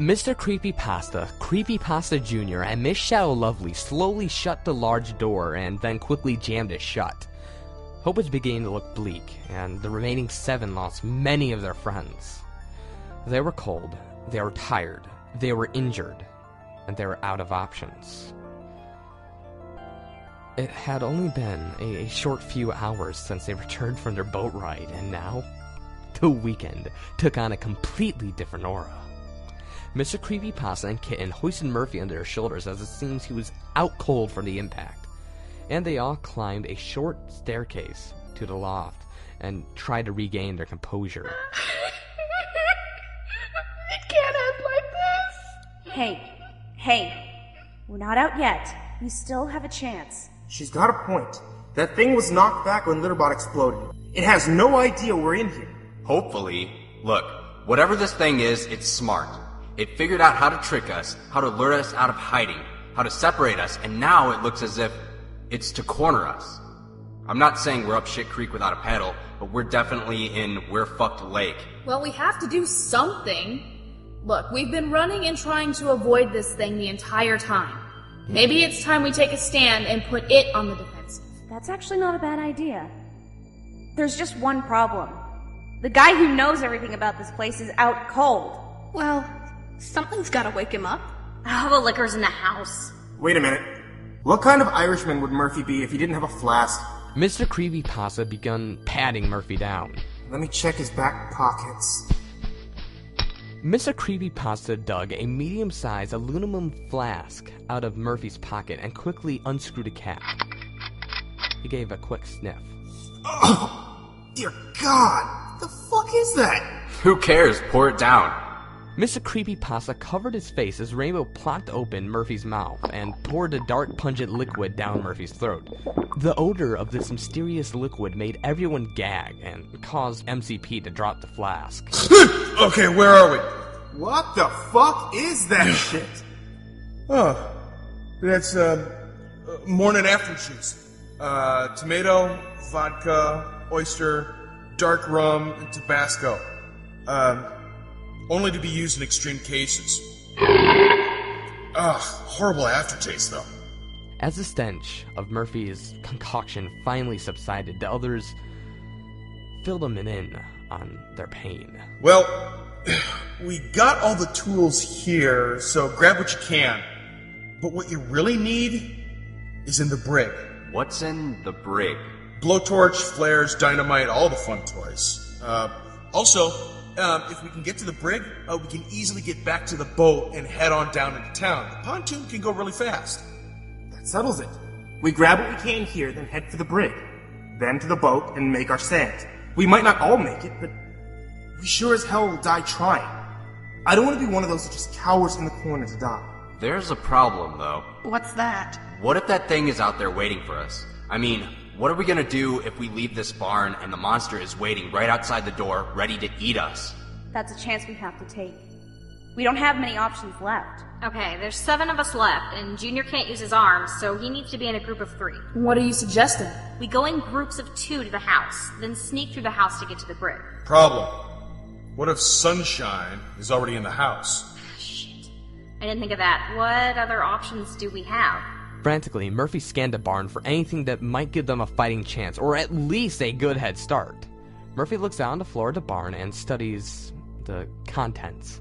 Mr. Creepypasta, Creepypasta Jr., and Miss Shadow Lovely slowly shut the large door and then quickly jammed it shut. Hope was beginning to look bleak, and the remaining 7 lost many of their friends. They were cold, they were tired, they were injured, and they were out of options. It had only been a short few hours since they returned from their boat ride, and now, the weekend took on a completely different aura. Mr. Creepypasta and Kitten hoisted Murphy on their shoulders as it seems he was out cold from the impact, and they all climbed a short staircase to the loft and tried to regain their composure. It can't end like this! Hey, we're not out yet. You still have a chance. She's got a point. That thing was knocked back when Litterbot exploded. It has no idea we're in here. Hopefully. Look, whatever this thing is, it's smart. It figured out how to trick us, how to lure us out of hiding, how to separate us, and now it looks as if it's to corner us. I'm not saying we're up shit creek without a paddle, but we're definitely in we're fucked lake. Well, we have to do something. Look, we've been running and trying to avoid this thing the entire time. Maybe it's time we take a stand and put it on the defensive. That's actually not a bad idea. There's just one problem. The guy who knows everything about this place is out cold. Well, something's gotta wake him up. Oh, the liquor's in the house. Wait a minute. What kind of Irishman would Murphy be if he didn't have a flask? Mr. Creepypasta began patting Murphy down. Let me check his back pockets. Mr. Creepypasta dug a medium-sized aluminum flask out of Murphy's pocket and quickly unscrewed a cap. He gave a quick sniff. Oh, dear God! The fuck is that? Who cares? Pour it down. Mr. Creepypasta covered his face as Rainbow plopped open Murphy's mouth and poured a dark, pungent liquid down Murphy's throat. The odor of this mysterious liquid made everyone gag and caused MCP to drop the flask. Okay, where are we? What the fuck is that shit? Oh, that's, morning after juice. Tomato, vodka, oyster, dark rum, and Tabasco. Only to be used in extreme cases. Ugh, horrible aftertaste, though. As the stench of Murphy's concoction finally subsided, the others filled them in on their pain. Well, we got all the tools here, so grab what you can. But what you really need is in the brig. What's in the brig? Blowtorch, flares, dynamite, all the fun toys. Also, if we can get to the brig, we can easily get back to the boat and head on down into town. The pontoon can go really fast. That settles it. We grab what we can here, then head for the brig. Then to the boat and make our stand. We might not all make it, but we sure as hell will die trying. I don't want to be one of those that just cowers in the corner to die. There's a problem, though. What's that? What if that thing is out there waiting for us? I mean, what are we gonna do if we leave this barn and the monster is waiting right outside the door, ready to eat us? That's a chance we have to take. We don't have many options left. Okay, there's 7 of us left, and Junior can't use his arms, so he needs to be in a group of 3. What are you suggesting? We go in groups of 2 to the house, then sneak through the house to get to the brig. Problem. What if Sunshine is already in the house? Shit. I didn't think of that. What other options do we have? Frantically, Murphy scanned the barn for anything that might give them a fighting chance, or at least a good head start. Murphy looks down the floor of the barn and studies the contents.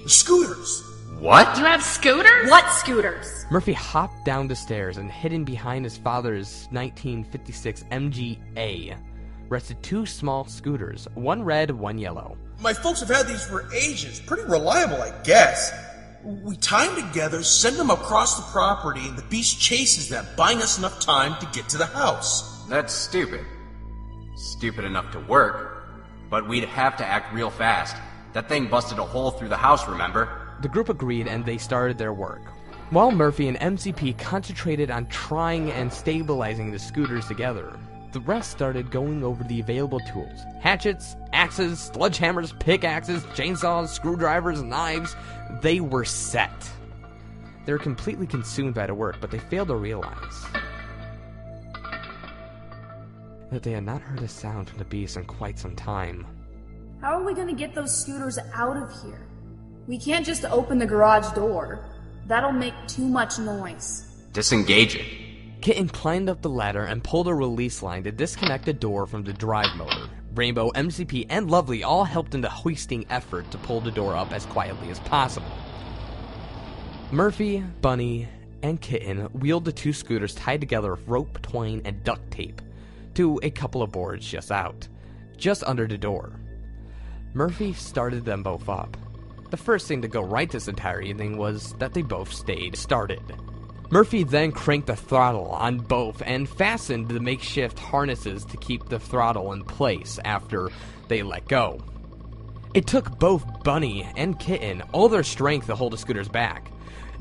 The scooters! What? You have scooters? What scooters? Murphy hopped down the stairs and hidden behind his father's 1956 MGA rested 2 small scooters, one red, one yellow. My folks have had these for ages. Pretty reliable, I guess. We tie them together, send them across the property, and the beast chases them, buying us enough time to get to the house. That's stupid. Stupid enough to work, but we'd have to act real fast. That thing busted a hole through the house, remember? The group agreed and they started their work. While Murphy and MCP concentrated on trying and stabilizing the scooters together, the rest started going over the available tools. Hatchets, axes, sledgehammers, pickaxes, chainsaws, screwdrivers, knives. They were set. They were completely consumed by the work, but they failed to realize that they had not heard a sound from the beast in quite some time. How are we gonna get those scooters out of here? We can't just open the garage door. That'll make too much noise. Disengage it. Kitten climbed up the ladder and pulled a release line to disconnect the door from the drive motor. Rainbow, MCP, and Lovely all helped in the hoisting effort to pull the door up as quietly as possible. Murphy, Bunny, and Kitten wheeled the two scooters tied together with rope, twine, and duct tape to a couple of boards just under the door. Murphy started them both up. The first thing to go right this entire evening was that they both stayed started. Murphy then cranked the throttle on both and fastened the makeshift harnesses to keep the throttle in place after they let go. It took both Bunny and Kitten all their strength to hold the scooters back.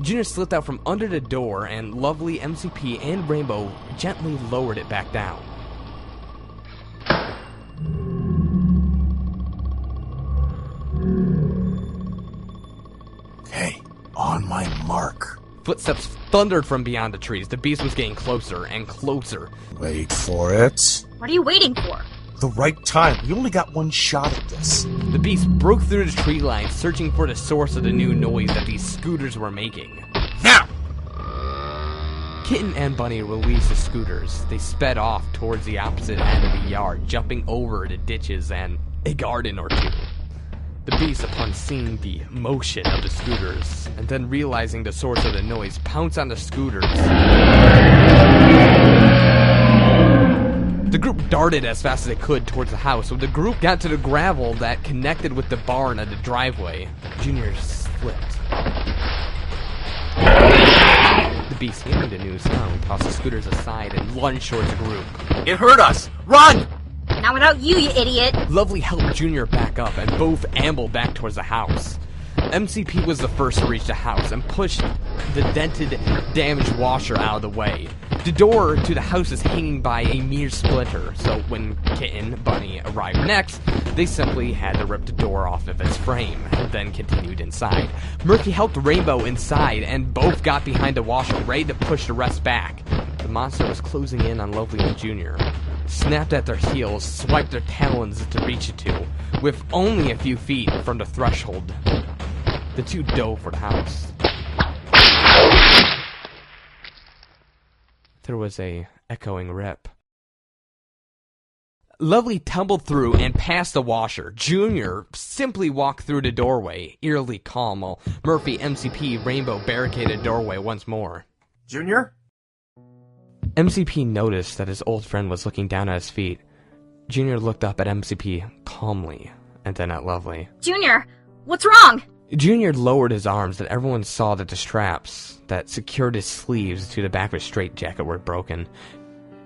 Junior slipped out from under the door, and Lovely, MCP, and Rainbow gently lowered it back down. Okay, on my mark. Footsteps thundered from beyond the trees. The beast was getting closer and closer. Wait for it. What are you waiting for? The right time. We only got one shot at this. The beast broke through the tree line, searching for the source of the new noise that these scooters were making. Now! Kitten and Bunny released the scooters. They sped off towards the opposite end of the yard, jumping over the ditches and a garden or two. The beast, upon seeing the motion of the scooters, and then realizing the source of the noise, pounced on the scooters. The group darted as fast as they could towards the house. When the group got to the gravel that connected with the barn and the driveway, Junior slipped. The beast, hearing the new sound, tossed the scooters aside and lunged towards the group. It hurt us! Run! Not without you idiot! Lovely helped Junior back up, and both ambled back towards the house. MCP was the first to reach the house and pushed the dented, damaged washer out of the way. The door to the house is hanging by a mere splinter, so when Kitten, Bunny arrived next, they simply had to rip the door off of its frame, and then continued inside. Murphy helped Rainbow inside, and both got behind the washer, ready to push the rest back. The monster was closing in on Lovely and Junior. Snapped at their heels, swiped their talons to reach it to. With only a few feet from the threshold, the two dove for the house. There was a echoing rip. Lovely tumbled through and past the washer. Junior simply walked through the doorway, eerily calm, while Murphy, MCP, Rainbow barricaded the doorway once more. Junior? MCP noticed that his old friend was looking down at his feet. Junior looked up at MCP calmly, and then at Lovely. Junior, what's wrong? Junior lowered his arms, and everyone saw that the straps that secured his sleeves to the back of his straitjacket were broken.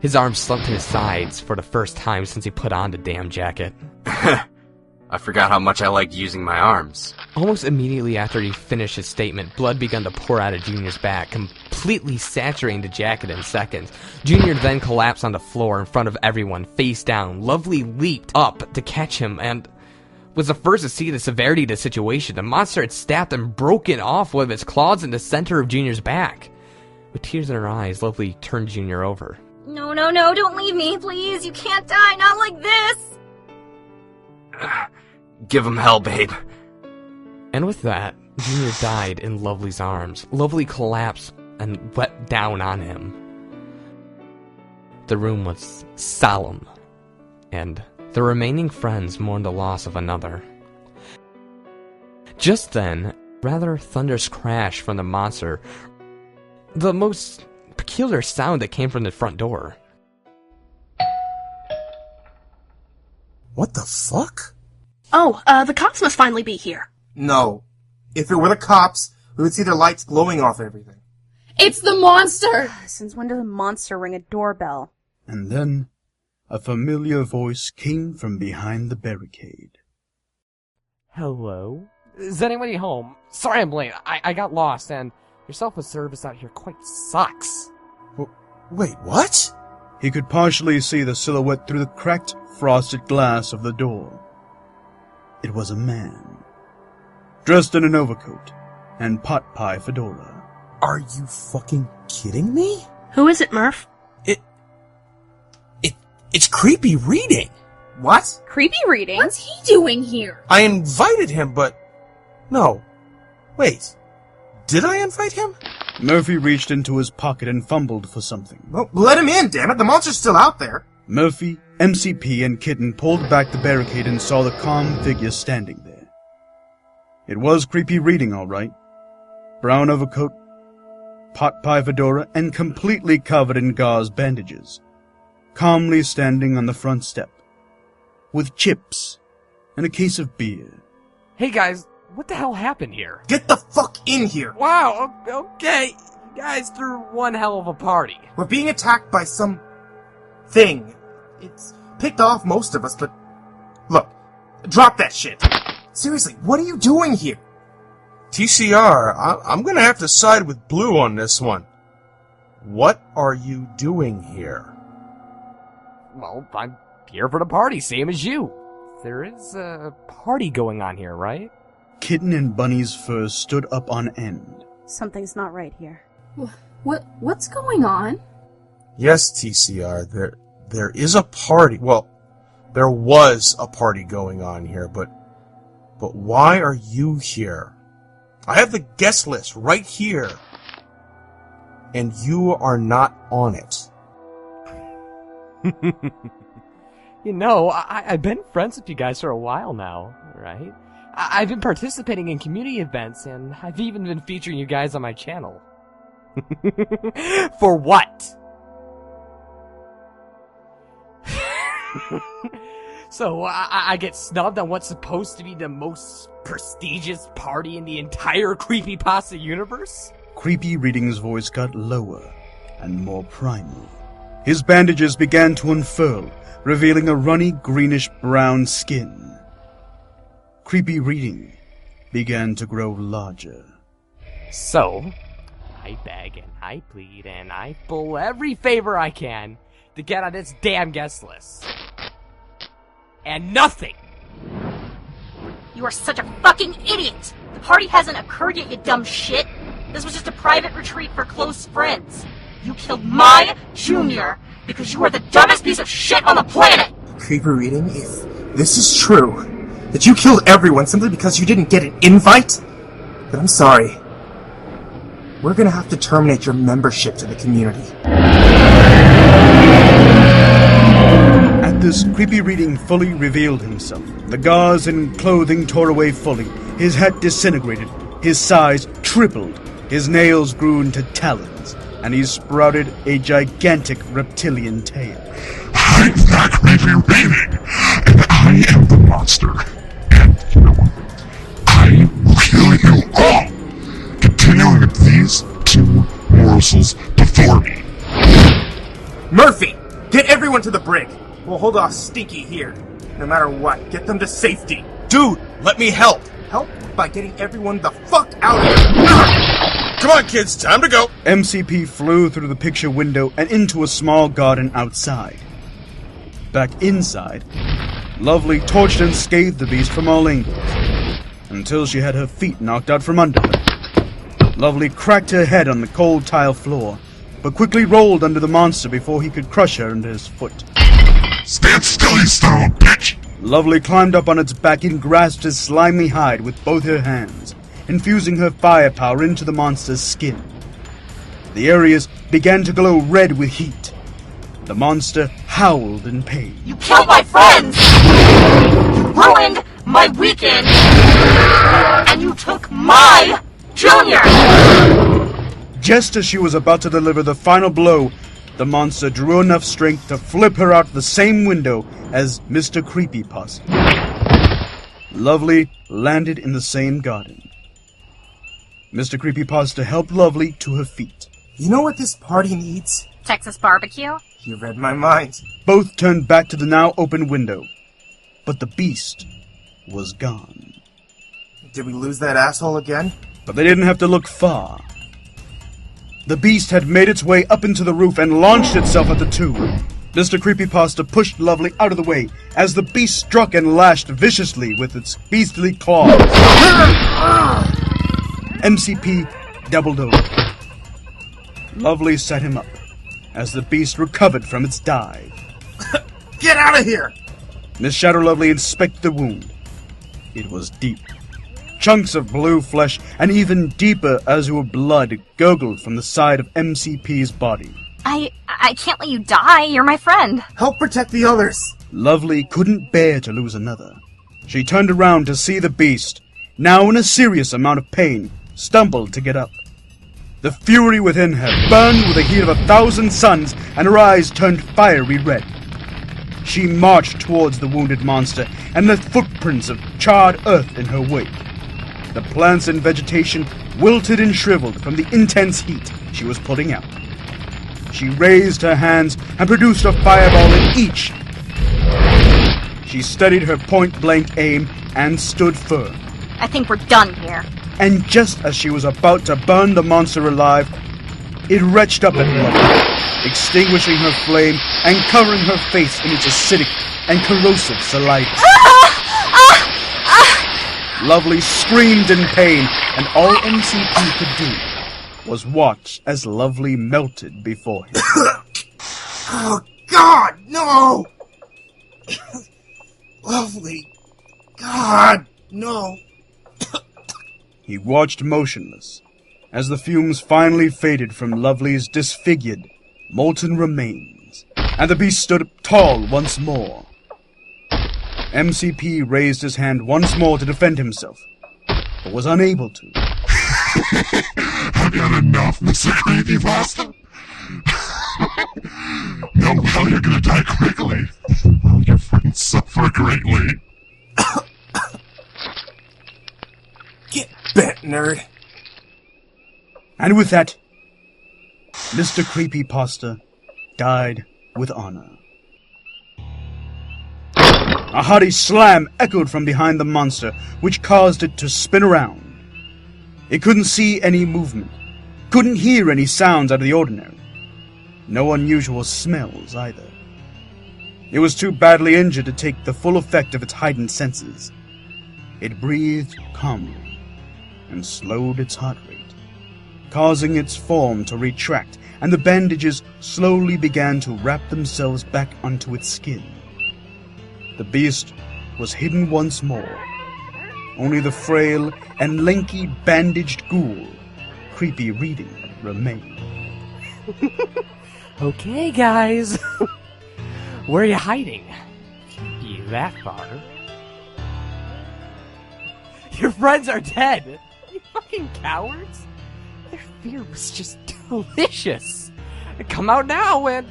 His arms slumped to his sides for the first time since he put on the damn jacket. I forgot how much I liked using my arms. Almost immediately after he finished his statement, blood began to pour out of Junior's back, completely saturating the jacket in seconds. Junior then collapsed on the floor in front of everyone, face down. Lovely leaped up to catch him and was the first to see the severity of the situation. The monster had stabbed and broken off one of its claws in the center of Junior's back. With tears in her eyes, Lovely turned Junior over. No, don't leave me, please. You can't die, not like this. Give him hell, babe. And with that, Junior died in Lovely's arms. Lovely collapsed and wept down on him. The room was solemn, and the remaining friends mourned the loss of another. Just then, rather thunderous crash from the monster, the most peculiar sound that came from the front door. What the fuck? Oh, the cops must finally be here. No. If it were the cops, we would see their lights glowing off everything. It's the monster! Since when does a monster ring a doorbell? And then a familiar voice came from behind the barricade. Hello? Is anybody home? Sorry I'm late. I got lost, and your self-service out here quite sucks. Wait, what? He could partially see the silhouette through the cracked, frosted glass of the door. It was a man, dressed in an overcoat and pot pie fedora. Are you fucking kidding me? Who is it, Murph? It's creepy reading. What? Creepy reading? What's he doing here? I invited him, but... No, Wait, did I invite him? Murphy reached into his pocket and fumbled for something. Well, let him in, damn it! The monster's still out there! Murphy, MCP, and Kitten pulled back the barricade and saw the calm figure standing there. It was creepy reading, all right. Brown overcoat, pot pie fedora, and completely covered in gauze bandages. Calmly standing on the front step, with chips and a case of beer. Hey guys, what the hell happened here? Get the fuck in here! Wow, okay. You guys threw one hell of a party. We're being attacked by some thing. It's picked off most of us, but look, drop that shit. Seriously, what are you doing here? TCR, I'm gonna have to side with Blue on this one. What are you doing here? Well, I'm here for the party, same as you. There is a party going on here, right? Kitten and Bunny's fur stood up on end. Something's not right here. What's going on? Yes, TCR, there is a party. Well, there was a party going on here, but why are you here? I have the guest list right here, and you are not on it. You know, I've been friends with you guys for a while now, right? I've been participating in community events, and I've even been featuring you guys on my channel. For what? So, I get snubbed on what's supposed to be the most prestigious party in the entire creepypasta universe? Creepy Reading's voice got lower and more primal. His bandages began to unfurl, revealing a runny greenish-brown skin. Creepy Reading began to grow larger. So, I beg and I plead and I pull every favor I can to get on this damn guest list. And nothing! You are such a fucking idiot! The party hasn't occurred yet, you dumb shit! This was just a private retreat for close friends. You killed my junior because you are the dumbest piece of shit on the planet! Creepy Reading, if this is true, that you killed everyone simply because you didn't get an invite, then I'm sorry. We're gonna have to terminate your membership to the community. At this, Creepy Reading fully revealed himself. The gauze and clothing tore away fully. His head disintegrated. His size tripled. His nails grew into talons, and he sprouted a gigantic reptilian tail. I'm that Creepy Reading, and I am the monster. And you know what? I will kill you all, continuing with these two morsels before me. Murphy! Get everyone to the brig! We'll hold off Stinky here. No matter what, get them to safety. Dude, let me help! Help by getting everyone the fuck out of here! Come on, kids, time to go! MCP flew through the picture window and into a small garden outside. Back inside, Lovely torched and scathed the beast from all angles, until she had her feet knocked out from under her. Lovely cracked her head on the cold tile floor, but quickly rolled under the monster before he could crush her under his foot. Stand still, you son of a bitch! Lovely climbed up on its back and grasped his slimy hide with both her hands, infusing her firepower into the monster's skin. The areas began to glow red with heat. The monster howled in pain. You killed my friends! You ruined my weekend! And you took my junior! Just as she was about to deliver the final blow, the monster drew enough strength to flip her out the same window as Mr. Creepypasta. Lovely landed in the same garden. Mr. Creepypasta helped Lovely to her feet. You know what this party needs? Texas barbecue? You read my mind. Both turned back to the now open window, but the beast was gone. Did we lose that asshole again? But they didn't have to look far. The beast had made its way up into the roof and launched itself at the two. Mr. Creepypasta pushed Lovely out of the way as the beast struck and lashed viciously with its beastly claws. MCP doubled over. Lovely set him up as the beast recovered from its dive. Get out of here! Miss Shadow Lovely inspected the wound. It was deep, Chunks of blue flesh and even deeper azure blood gurgled from the side of MCP's body. I can't let you die. You're my friend. Help protect the others. Lovely couldn't bear to lose another. She turned around to see the beast, now in a serious amount of pain, stumbled to get up. The fury within her burned with the heat of 1,000 suns, and her eyes turned fiery red. She marched towards the wounded monster and left footprints of charred earth in her wake. The plants and vegetation wilted and shriveled from the intense heat she was putting out. She raised her hands and produced a fireball in each. She steadied her point-blank aim and stood firm. I think we're done here. And just as she was about to burn the monster alive, it retched up at Lovely, extinguishing her flame and covering her face in its acidic and corrosive saliva. Lovely screamed in pain, and all MCP could do was watch as Lovely melted before him. Oh, God, no! Lovely. God, no. He watched motionless as the fumes finally faded from Lovely's disfigured, molten remains, and the beast stood up tall once more. MCP raised his hand once more to defend himself, but was unable to. I've had enough, Mr. CreepyPasta. No, well, you're gonna die quickly, while your friends suffer greatly. Get bent, nerd. And with that, Mr. CreepyPasta died with honor. A hearty slam echoed from behind the monster, which caused it to spin around. It couldn't see any movement, couldn't hear any sounds out of the ordinary. No unusual smells either. It was too badly injured to take the full effect of its heightened senses. It breathed calmly and slowed its heart rate, causing its form to retract, and the bandages slowly began to wrap themselves back onto its skin. The beast was hidden once more. Only the frail and lanky bandaged ghoul, Creepy Reading, remained. Okay, guys. Where are you hiding? Can't be that far. Your friends are dead! You fucking cowards! Their fear was just delicious! Come out now and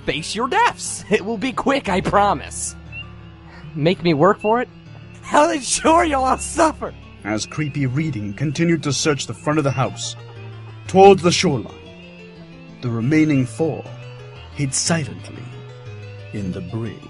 face your deaths! It will be quick, I promise! Make me work for it? Hell, then sure you'll all suffer! As Creepy Reading continued to search the front of the house, towards the shoreline, the remaining four hid silently in the brig.